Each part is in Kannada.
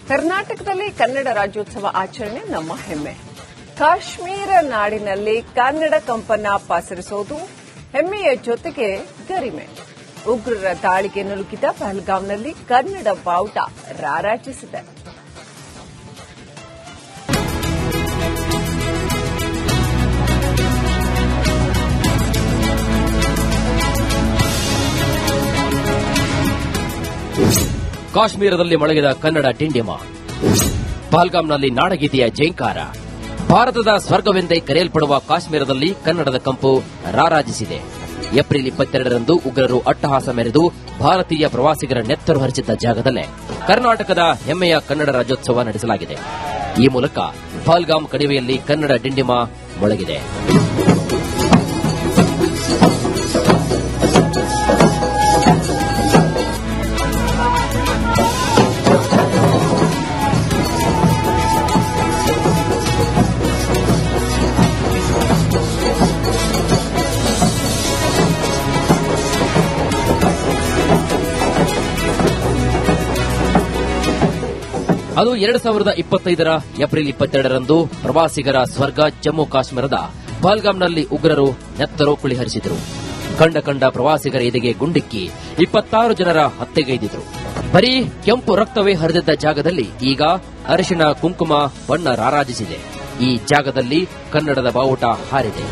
ಕರ್ನಾಟಕದಲ್ಲಿ ಕನ್ನಡ ರಾಜ್ಯೋತ್ಸವ ಆಚರಣೆ ನಮ್ಮ ಹೆಮ್ಮೆ. ಕಾಶ್ಮೀರ ನಾಡಿನಲ್ಲಿ ಕನ್ನಡ ಕಂಪನ್ನ ಪಸರಿಸೋದು ಹೆಮ್ಮೆಯ ಜೊತೆಗೆ ಗರಿಮೆ. ಉಗ್ರರ ದಾಳಿಗೆ ನಲುಗಿದ ಪಹಲ್ಗಾಂನಲ್ಲಿ ಕನ್ನಡ ಬಾವುಟ ರಾರಾಜಿಸಿದೆ. ಕಾಶ್ಮೀರದಲ್ಲಿ ಮೊಳಗಿದ ಕನ್ನಡ ಡಿಂಡಿಮ. ಪಹಲ್ಗಾಂನಲ್ಲಿ ನಾಡಗೀತೆಯ ಜೈಂಕಾರ. ಭಾರತದ ಸ್ವರ್ಗವೆಂದೇ ಕರೆಯಲ್ಪಡುವ ಕಾಶ್ಮೀರದಲ್ಲಿ ಕನ್ನಡದ ಕಂಪು ರಾರಾಜಿಸಿದೆ. ಏಪ್ರಿಲ್ 22ರಂದು ಉಗ್ರರು ಅಟ್ಟಹಾಸ ಮೆರೆದು ಭಾರತೀಯ ಪ್ರವಾಸಿಗರ ನೆತ್ತರು ಹರಿಸಿದ್ದ ಜಾಗದಲ್ಲೇ ಕರ್ನಾಟಕದ ಹೆಮ್ಮೆಯ ಕನ್ನಡ ರಾಜ್ಯೋತ್ಸವ ನಡೆಸಲಾಗಿದೆ. ಈ ಮೂಲಕ ಪಹಲ್ಗಾಂ ಕಣಿವೆಯಲ್ಲಿ ಕನ್ನಡ ಡಿಂಡಿಮ ಮೊಳಗಿದೆ. ಅದು 2025ರ ಏಪ್ರಿಲ್ 22ರಂದು ಪ್ರವಾಸಿಗರ ಸ್ವರ್ಗ ಜಮ್ಮು ಕಾಶ್ಮೀರದ ಪಹಲ್ಗಾಂನಲ್ಲಿ ಉಗ್ರರು ನೆತ್ತರು ಕುಳಿಹರಿಸಿದರು. ಕಂಡ ಪ್ರವಾಸಿಗರ ಎದೆಗೆ ಗುಂಡಿಕ್ಕಿ 26 ಜನರ ಹತ್ಯೆಗೈದಿದ್ರು. ಬರೀ ಕೆಂಪು ರಕ್ತವೇ ಹರಿದಿದ್ದ ಜಾಗದಲ್ಲಿ ಈಗ ಅರಿಶಿಣ ಕುಂಕುಮ ಬಣ್ಣ ರಾರಾಜಿಸಿದೆ. ಈ ಜಾಗದಲ್ಲಿ ಕನ್ನಡದ ಬಾವುಟ ಹಾರಿದೆ.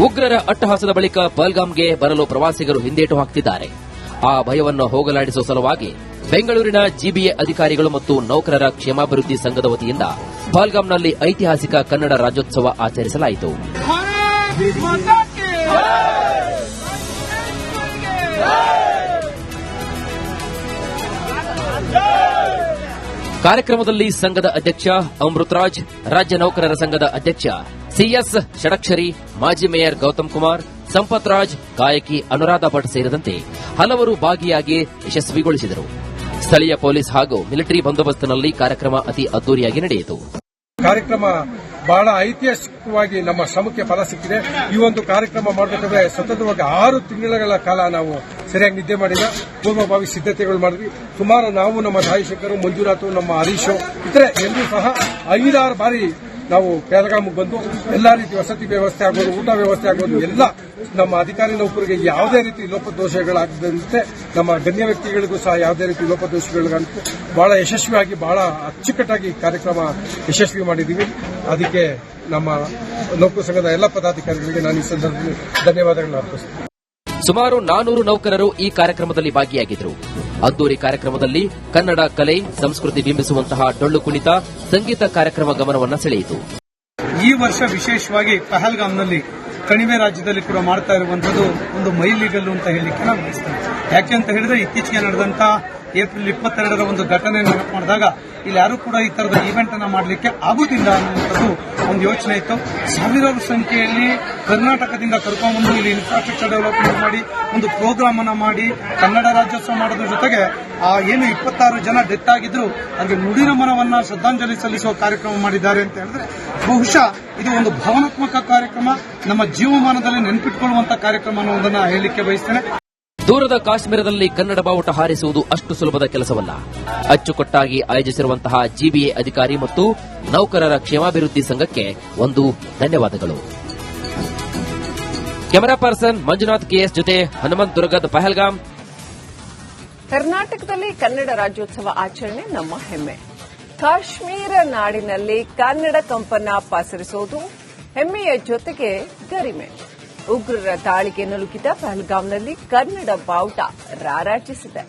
ಉಗ್ರರ ಅಟ್ಟಹಾಸದ ಬಳಿಕ ಪಹಲ್ಗಾಂಗೆ ಬರಲು ಪ್ರವಾಸಿಗರು ಹಿಂದೇಟು ಹಾಕ್ತಿದ್ದಾರೆ. ಆ ಭಯವನ್ನು ಹೋಗಲಾಡಿಸುವ ಸಲುವಾಗಿ ಬೆಂಗಳೂರಿನ ಜಿಬಿಎ ಅಧಿಕಾರಿಗಳು ಮತ್ತು ನೌಕರರ ಕ್ಷೇಮಾಭಿವೃದ್ಧಿ ಸಂಘದ ವತಿಯಿಂದ ಪಹಲ್ಗಾಂನಲ್ಲಿ ಐತಿಹಾಸಿಕ ಕನ್ನಡ ರಾಜ್ಯೋತ್ಸವ ಆಚರಿಸಲಾಯಿತು. ಕಾರ್ಯಕ್ರಮದಲ್ಲಿ ಸಂಘದ ಅಧ್ಯಕ್ಷ ಅಮೃತರಾಜ್, ರಾಜ್ಯ ನೌಕರರ ಸಂಘದ ಅಧ್ಯಕ್ಷ ಸಿಎಸ್ ಷಡಕ್ಷರಿ, ಮಾಜಿ ಮೇಯರ್ ಗೌತಮ್ ಕುಮಾರ್, ಸಂಪತ್ ರಾಜ್, ಗಾಯಕಿ ಅನುರಾಧ ಭಟ್ ಸೇರಿದಂತೆ ಹಲವರು ಭಾಗಿಯಾಗಿ ಯಶಸ್ವಿಗೊಳಿಸಿದರು. ಸ್ಥಳೀಯ ಪೊಲೀಸ್ ಹಾಗೂ ಮಿಲಿಟರಿ ಬಂದೋಬಸ್ತ್ನಲ್ಲಿ ಕಾರ್ಯಕ್ರಮ ಅತಿ ಅದ್ದೂರಿಯಾಗಿ ನಡೆಯಿತು. ಕಾರ್ಯಕ್ರಮ ಬಹಳ ಐತಿಹಾಸಿಕವಾಗಿ ನಮ್ಮ ಶ್ರಮಕ್ಕೆ ಫಲ ಸಿಕ್ಕಿದೆ. ಈ ಒಂದು ಕಾರ್ಯಕ್ರಮ ಮಾಡಬೇಕಾದ್ರೆ ಸತತವಾಗಿ 6 ತಿಂಗಳ ಕಾಲ ನಾವು ಸರಿಯಾಗಿ ನಿದ್ದೆ ಮಾಡಿಲ್ಲ, ಪೂರ್ವಭಾವಿ ಸಿದ್ದತೆಗಳು ಮಾಡಿದ್ವಿ. ಸುಮಾರು ನಾವು, ನಮ್ಮ ಧಾಯಿಶೇಖರ್, ಮಂಜುನಾಥ್, ನಮ್ಮ ಹರೀಶ್ ಇತರೆ ಎಲ್ಲರೂ ಸಹ 5-6 ಬಾರಿ ನಾವು ಪಹಲ್ಗಾಂಗೆ ಬಂದು ಎಲ್ಲಾ ರೀತಿ ವಸತಿ ವ್ಯವಸ್ಥೆ ಆಗೋದು, ಊಟ ವ್ಯವಸ್ಥೆ ಆಗೋದು ಎಲ್ಲ ನಮ್ಮ ಅಧಿಕಾರಿ ನೌಕರಿಗೆ ಯಾವುದೇ ರೀತಿ ಲೋಪದೋಷಗಳಾಗದಂತೆ, ನಮ್ಮ ಗಣ್ಯ ವ್ಯಕ್ತಿಗಳಿಗೂ ಸಹ ಯಾವುದೇ ರೀತಿ ಲೋಪದೋಷಗಳಿಗಂತೂ ಬಹಳ ಯಶಸ್ವಿಯಾಗಿ ಬಹಳ ಅಚ್ಚುಕಟ್ಟಾಗಿ ಕಾರ್ಯಕ್ರಮ ಯಶಸ್ವಿ ಮಾಡಿದ್ದೀವಿ. ಅದಕ್ಕೆ ನಮ್ಮ ನೌಕರ ಸಂಘದ ಎಲ್ಲ ಪದಾಧಿಕಾರಿಗಳಿಗೆ ನಾನು ಈ ಸಂದರ್ಭದಲ್ಲಿ ಧನ್ಯವಾದಗಳನ್ನು ಅರ್ಪಿಸುತ್ತೇನೆ. ಸುಮಾರು 400 ನೌಕರರು ಈ ಕಾರ್ಯಕ್ರಮದಲ್ಲಿ ಭಾಗಿಯಾಗಿದ್ದರು. ಅದ್ದೂರಿ ಕಾರ್ಯಕ್ರಮದಲ್ಲಿ ಕನ್ನಡ ಕಲೆ ಸಂಸ್ಕೃತಿ ಬಿಂಬಿಸುವಂತಹ ಡೊಳ್ಳು ಕುಣಿತ, ಸಂಗೀತ ಕಾರ್ಯಕ್ರಮ ಗಮನವನ್ನು ಸೆಳೆಯಿತು. ಈ ವರ್ಷ ವಿಶೇಷವಾಗಿ ಪಹಲ್ಗಾಂನಲ್ಲಿ ಕಣಿವೆ ರಾಜ್ಯದಲ್ಲಿ ಕೂಡ ಮಾಡ್ತಾ ಇರುವಂತದ್ದು ಒಂದು ಮೈಲಿಗಲ್ಲು ಅಂತ ಹೇಳಲಿಕ್ಕೆ ನಾನು ಬಯಸ್ತೇನೆ. ಯಾಕೆ ಅಂತ ಹೇಳಿದ್ರೆ ಇತ್ತೀಚೆಗೆ ನಡೆದಂತಹ ಏಪ್ರಿಲ್ 22ರ ಒಂದು ಘಟನೆ ನೆನಪು ಮಾಡಿದಾಗ ಇಲ್ಲಿ ಯಾರು ಕೂಡ ಈ ತರದ ಈವೆಂಟ್ ಅನ್ನ ಮಾಡಲಿಕ್ಕೆ ಆಗುತ್ತಿಲ್ಲ ಅನ್ನುವಂಥದ್ದು ಒಂದು ಯೋಚನೆ ಇತ್ತು. ಸಾವಿರಾರು ಸಂಖ್ಯೆಯಲ್ಲಿ ಕರ್ನಾಟಕದಿಂದ ಕರ್ಕೊಂಡ್ಬಂದು ಇಲ್ಲಿ ಇನ್ಫ್ರಾಸ್ಟ್ರಕ್ಚರ್ ಡೆವಲಪ್ಮೆಂಟ್ ಮಾಡಿ ಒಂದು ಪ್ರೋಗ್ರಾಮ್ ಅನ್ನ ಮಾಡಿ ಕನ್ನಡ ರಾಜ್ಯೋತ್ಸವ ಮಾಡೋದ್ರ ಜೊತೆಗೆ ಏನು 26 ಜನ ಡೆತ್ ಆಗಿದ್ರು ಅದಕ್ಕೆ ನುಡಿನಮನವನ್ನ ಶ್ರದ್ಧಾಂಜಲಿ ಸಲ್ಲಿಸುವ ಕಾರ್ಯಕ್ರಮ ಮಾಡಿದ್ದಾರೆ ಅಂತ ಹೇಳಿದ್ರೆ ಬಹುಶಃ ಇದು ಒಂದು ಭಾವನಾತ್ಮಕ ಕಾರ್ಯಕ್ರಮ, ನಮ್ಮ ಜೀವಮಾನದಲ್ಲಿ ನೆನಪಿಟ್ಕೊಳ್ಳುವಂತಹ ಕಾರ್ಯಕ್ರಮ ಅನ್ನೋದನ್ನ ಹೇಳಲಿಕ್ಕೆ ಬಯಸ್ತೇನೆ. ದೂರದ ಕಾಶ್ಮೀರದಲ್ಲಿ ಕನ್ನಡ ಬಾವುಟ ಹಾರಿಸುವುದು ಅಷ್ಟು ಸುಲಭದ ಕೆಲಸವಲ್ಲ. ಅಚ್ಚುಕಟ್ಟಾಗಿ ಆಯೋಜಿಸಿರುವಂತಹ ಜಿಬಿಎ ಅಧಿಕಾರಿ ಮತ್ತು ನೌಕರರ ಕ್ಷೇಮಾಭಿವೃದ್ಧಿ ಸಂಘಕ್ಕೆ ಒಂದು ಧನ್ಯವಾದಗಳು. ಕ್ಯಾಮೆರಾ ಪರ್ಸನ್ ಮಂಜುನಾಥ್ ಕೆಎಸ್ ಜೊತೆ ಹನುಮಂತ್ ದುರ್ಗದ್, ಪಹಲ್ಗಾಂ. ಕರ್ನಾಟಕದಲ್ಲಿ ಕನ್ನಡ ರಾಜ್ಯೋತ್ಸವ ಆಚರಣೆ ನಮ್ಮ ಹೆಮ್ಮೆ. ಕಾಶ್ಮೀರ ನಾಡಿನಲ್ಲಿ ಕನ್ನಡ ಕಂಪನ್ನ ಪಸರಿಸೋದು ಹೆಮ್ಮೆಯ ಜೊತೆಗೆ ಗರಿಮೆ. ಉಗ್ರರ ದಾಳಿಗೆ ನಲುಗಿದ ಪಹಲ್ಗಾಂನಲ್ಲಿ ಕನ್ನಡ ಬಾವುಟ ರಾರಾಜಿಸಿದೆ.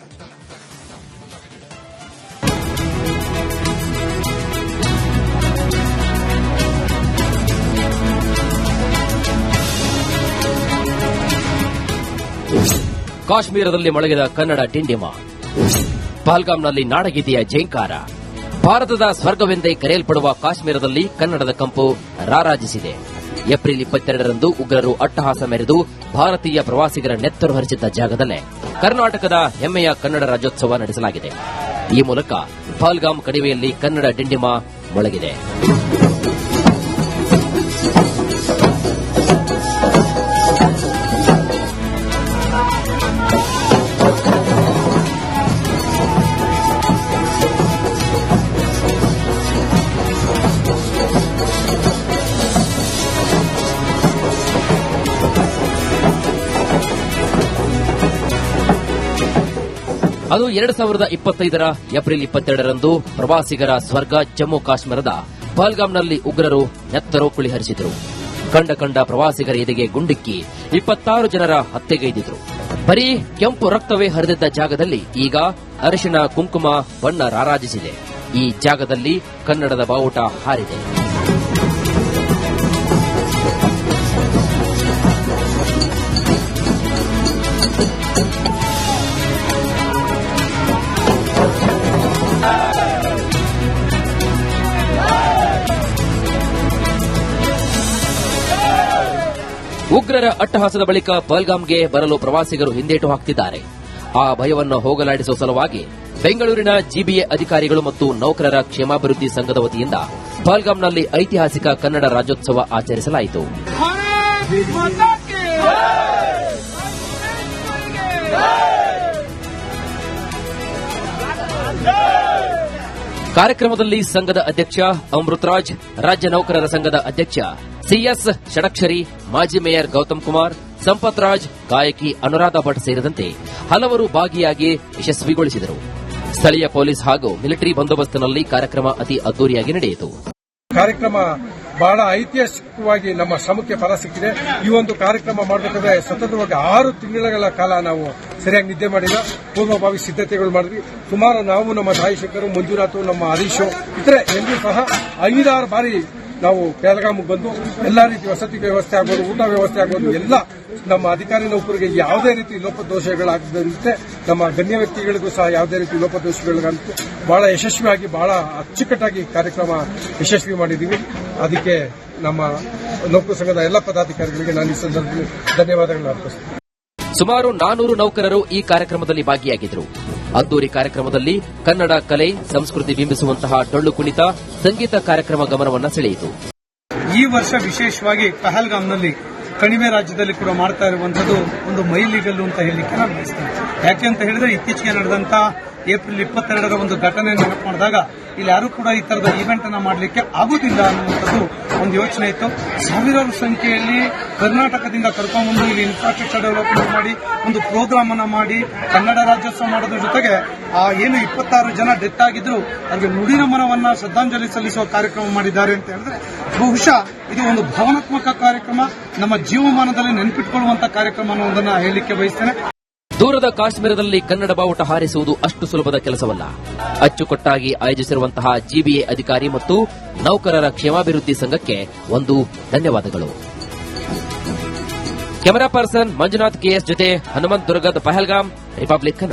ಕಾಶ್ಮೀರದಲ್ಲಿ ಮೊಳಗಿದ ಕನ್ನಡ ಡಿಂಡಿಮ. ಪಹಲ್ಗಾಂನಲ್ಲಿ ನಾಡಗೀತೆಯ ಜೈಂಕಾರ. ಭಾರತದ ಸ್ವರ್ಗವೆಂದೇ ಕರೆಯಲ್ಪಡುವ ಕಾಶ್ಮೀರದಲ್ಲಿ ಕನ್ನಡದ ಕಂಪು ರಾರಾಜಿಸಿದೆ. ಏಪ್ರಿಲ್ 22ರಂದು ಉಗ್ರರು ಅಟ್ಟಹಾಸ ಮೆರೆದು ಭಾರತೀಯ ಪ್ರವಾಸಿಗರ ನೆತ್ತರು ಹರಿಸಿದ್ದ ಜಾಗದಲ್ಲೇ ಕರ್ನಾಟಕದ ಹೆಮ್ಮೆಯ ಕನ್ನಡ ರಾಜ್ಯೋತ್ಸವ ನಡೆಸಲಾಗಿದೆ. ಈ ಮೂಲಕ ಪಹಲ್ಗಾಮ್ ಕಣಿವೆಯಲ್ಲಿ ಕನ್ನಡ ಡಿಂಡಿಮ ಮೊಳಗಿದೆ. ಅದು 2025 ಏಪ್ರಿಲ್ 22ರಂದು ಪ್ರವಾಸಿಗರ ಸ್ವರ್ಗ ಜಮ್ಮು ಕಾಶ್ಮೀರದ ಪಹಲ್ಗಾಮ್ನಲ್ಲಿ ಉಗ್ರರು ನೆತ್ತರೋ ಕುಳಿಹರಿಸಿದರು. ಕಂಡ ಪ್ರವಾಸಿಗರ ಎದೆಗೆ ಗುಂಡಿಕ್ಕಿ 26 ಜನರ ಹತ್ಯೆಗೈದಿದ್ರು. ಬರೀ ಕೆಂಪು ರಕ್ತವೇ ಹರಿದಿದ್ದ ಜಾಗದಲ್ಲಿ ಈಗ ಅರಿಶಿನ ಕುಂಕುಮ ಬಣ್ಣ ರಾರಾಜಿಸಿದೆ. ಈ ಜಾಗದಲ್ಲಿ ಕನ್ನಡದ ಬಾವುಟ ಹಾರಿದೆ. ಉಗ್ರರ ಅಟ್ಟಹಾಸದ ಬಳಿಕ ಪಹಲ್ಗಾಮ್ಗೆ ಬರಲು ಪ್ರವಾಸಿಗರು ಹಿಂದೇಟು ಹಾಕ್ತಿದ್ದಾರೆ. ಆ ಭಯವನ್ನು ಹೋಗಲಾಡಿಸುವ ಸಲುವಾಗಿ ಬೆಂಗಳೂರಿನ ಜಿಬಿಎ ಅಧಿಕಾರಿಗಳು ಮತ್ತು ನೌಕರರ ಕ್ಷೇಮಾಭಿವೃದ್ಧಿ ಸಂಘದ ವತಿಯಿಂದ ಪಹಲ್ಗಾಮ್ನಲ್ಲಿ ಐತಿಹಾಸಿಕ ಕನ್ನಡ ರಾಜ್ಯೋತ್ಸವ ಆಚರಿಸಲಾಯಿತು. ಕಾರ್ಯಕ್ರಮದಲ್ಲಿ ಸಂಘದ ಅಧ್ಯಕ್ಷ ಅಮೃತರಾಜ್, ರಾಜ್ಯ ನೌಕರರ ಸಂಘದ ಅಧ್ಯಕ್ಷ ಸಿಎಸ್ ಷಡಕ್ಷರಿ, ಮಾಜಿ ಮೇಯರ್ ಗೌತಮ್ ಕುಮಾರ್, ಸಂಪತ್ ರಾಜ್, ಗಾಯಕಿ ಅನುರಾಧ ಭಟ್ ಸೇರಿದಂತೆ ಹಲವರು ಭಾಗಿಯಾಗಿ ಯಶಸ್ವಿಗೊಳಿಸಿದರು. ಸ್ಥಳೀಯ ಪೊಲೀಸ್ ಹಾಗೂ ಮಿಲಿಟರಿ ಬಂದೋಬಸ್ತ್ನಲ್ಲಿ ಕಾರ್ಯಕ್ರಮ ಅತಿ ಅದ್ದೂರಿಯಾಗಿ ನಡೆಯಿತು. ಕಾರ್ಯಕ್ರಮ ಬಹಳ ಐತಿಹಾಸಿಕವಾಗಿ ನಮ್ಮ ಶ್ರಮಕ್ಕೆ ಫಲ ಸಿಕ್ಕಿದೆ. ಈ ಒಂದು ಕಾರ್ಯಕ್ರಮ ಮಾಡಬೇಕಾದ್ರೆ ಸತತವಾಗಿ 6 ತಿಂಗಳ ಕಾಲ ನಾವು ಸರಿಯಾಗಿ ನಿದ್ದೆ ಮಾಡಿಲ್ಲ, ಪೂರ್ವಭಾವಿ ಸಿದ್ದತೆಗಳು ಮಾಡಿದ್ವಿ. ಸುಮಾರು ನಾವು, ನಮ್ಮ ತಾಯಿಶಂಕರು, ಮಂಜುನಾಥ್, ನಮ್ಮ ಹರೀಶ್ ಇತರೆ ಎಲ್ಲರೂ ಸಹ 5-6 ಬಾರಿ ನಾವು ಪಹಲ್ಗಾಮ್ಗೆ ಬಂದು ಎಲ್ಲಾ ರೀತಿ ವಸತಿ ವ್ಯವಸ್ಥೆ ಆಗ್ಬೋದು, ಊಟ ವ್ಯವಸ್ಥೆ ಆಗ್ಬೋದು, ಎಲ್ಲ ನಮ್ಮ ಅಧಿಕಾರಿ ನೌಕರಿಗೆ ಯಾವುದೇ ರೀತಿ ಲೋಪದೋಷಗಳಾಗದಂತೆ, ನಮ್ಮ ಗಣ್ಯ ವ್ಯಕ್ತಿಗಳಿಗೂ ಸಹ ಯಾವುದೇ ರೀತಿ ಲೋಪದೋಷಗಳಾಗಂತೆ ಬಹಳ ಯಶಸ್ವಿಯಾಗಿ, ಬಹಳ ಅಚ್ಚುಕಟ್ಟಾಗಿ ಕಾರ್ಯಕ್ರಮ ಯಶಸ್ವಿ ಮಾಡಿದ್ದೀವಿ. ಅದಕ್ಕೆ ನಮ್ಮ ನೌಕರ ಸಂಘದ ಎಲ್ಲ ಪದಾಧಿಕಾರಿಗಳಿಗೆ ನಾನು ಈ ಸಂದರ್ಭದಲ್ಲಿ ಧನ್ಯವಾದಗಳನ್ನು ಅರ್ಪಿಸುತ್ತೇನೆ. ಸುಮಾರು 400 ನೌಕರರು ಈ ಕಾರ್ಯಕ್ರಮದಲ್ಲಿ ಭಾಗಿಯಾಗಿದ್ದರು. ಅದ್ದೂರಿ ಕಾರ್ಯಕ್ರಮದಲ್ಲಿ ಕನ್ನಡ ಕಲೆ ಸಂಸ್ಕೃತಿ ಬಿಂಬಿಸುವಂತಹ ಡೊಳ್ಳು ಕುಣಿತ, ಸಂಗೀತ ಕಾರ್ಯಕ್ರಮ ಗಮನವನ್ನು ಸೆಳೆಯಿತು. ಈ ವರ್ಷ ವಿಶೇಷವಾಗಿ ಪಹಲ್ಗಾಮ್ನಲ್ಲಿ ಕಣಿವೆ ರಾಜ್ಯದಲ್ಲಿ ಕೂಡ ಮಾಡ್ತಾ ಇರುವಂತದ್ದು ಒಂದು ಮೈಲಿಗಲ್ಲು ಅಂತ ಹೇಳಲಿಕ್ಕೆ ನಾನು ಬಯಸ್ತೇನೆ. ಯಾಕೆ ಅಂತ ಹೇಳಿದ್ರೆ ಇತ್ತೀಚೆಗೆ ನಡೆದಂತ ಏಪ್ರಿಲ್ 22ರ ಒಂದು ಘಟನೆ ನೆನಪು ಮಾಡಿದಾಗ ಇಲ್ಲಿ ಯಾರು ಕೂಡ ಈ ತರದ ಇವೆಂಟ್ ಅನ್ನ ಮಾಡಲಿಕ್ಕೆ ಆಗುದಿಲ್ಲ ಅನ್ನುವಂಥದ್ದು ಒಂದು ಯೋಚನೆ ಇತ್ತು. ಸಾವಿರಾರು ಸಂಖ್ಯೆಯಲ್ಲಿ ಕರ್ನಾಟಕದಿಂದ ಕರ್ಕೊಂಡ್ಬಂದು ಇಲ್ಲಿ ಇನ್ಫ್ರಾಸ್ಟ್ರಕ್ಚರ್ ಡೆವಲಪ್ಮೆಂಟ್ ಮಾಡಿ ಒಂದು ಪ್ರೋಗ್ರಾಮ್ ಅನ್ನ ಮಾಡಿ ಕನ್ನಡ ರಾಜ್ಯೋತ್ಸವ ಮಾಡೋದ್ರ ಜೊತೆಗೆ ಏನು 26 ಜನ ಡೆತ್ ಆಗಿದ್ರು ಅವ್ರಿಗೆ ನುಡಿ ನಮನವನ್ನ ಶ್ರದ್ಧಾಂಜಲಿ ಸಲ್ಲಿಸುವ ಕಾರ್ಯಕ್ರಮ ಮಾಡಿದ್ದಾರೆ ಅಂತ ಹೇಳಿದ್ರೆ ಬಹುಶಃ ಇದು ಒಂದು ಭಾವನಾತ್ಮಕ ಕಾರ್ಯಕ್ರಮ, ನಮ್ಮ ಜೀವಮಾನದಲ್ಲಿ ನೆನಪಿಟ್ಕೊಳ್ಳುವಂತಹ ಕಾರ್ಯಕ್ರಮ ಅನ್ನೋದನ್ನ ಹೇಳಲಿಕ್ಕೆ ಬಯಸ್ತೇನೆ. ದೂರದ ಕಾಶ್ಮೀರದಲ್ಲಿ ಕನ್ನಡ ಬಾವುಟ ಹಾರಿಸುವುದು ಅಷ್ಟು ಸುಲಭದ ಕೆಲಸವಲ್ಲ. ಅಚ್ಚುಕಟ್ಟಾಗಿ ಆಯೋಜಿಸಿರುವಂತಹ ಜಿಬಿಎ ಅಧಿಕಾರಿ ಮತ್ತು ನೌಕರರ ಕ್ಷೇಮಾಭಿವೃದ್ಧಿ ಸಂಘಕ್ಕೆ ಒಂದು ಧನ್ಯವಾದಗಳು. ಕ್ಯಾಮೆರಾ ಪರ್ಸನ್ ಮಂಜುನಾಥ್ ಕೆಎಸ್ ಜೊತೆ ಹನುಮಂತ್ ದುರ್ಗದ್, ಪಹಲ್ಗಾಮ್, ರಿಪಬ್ಲಿಕ್ ಕನ್ನಡ.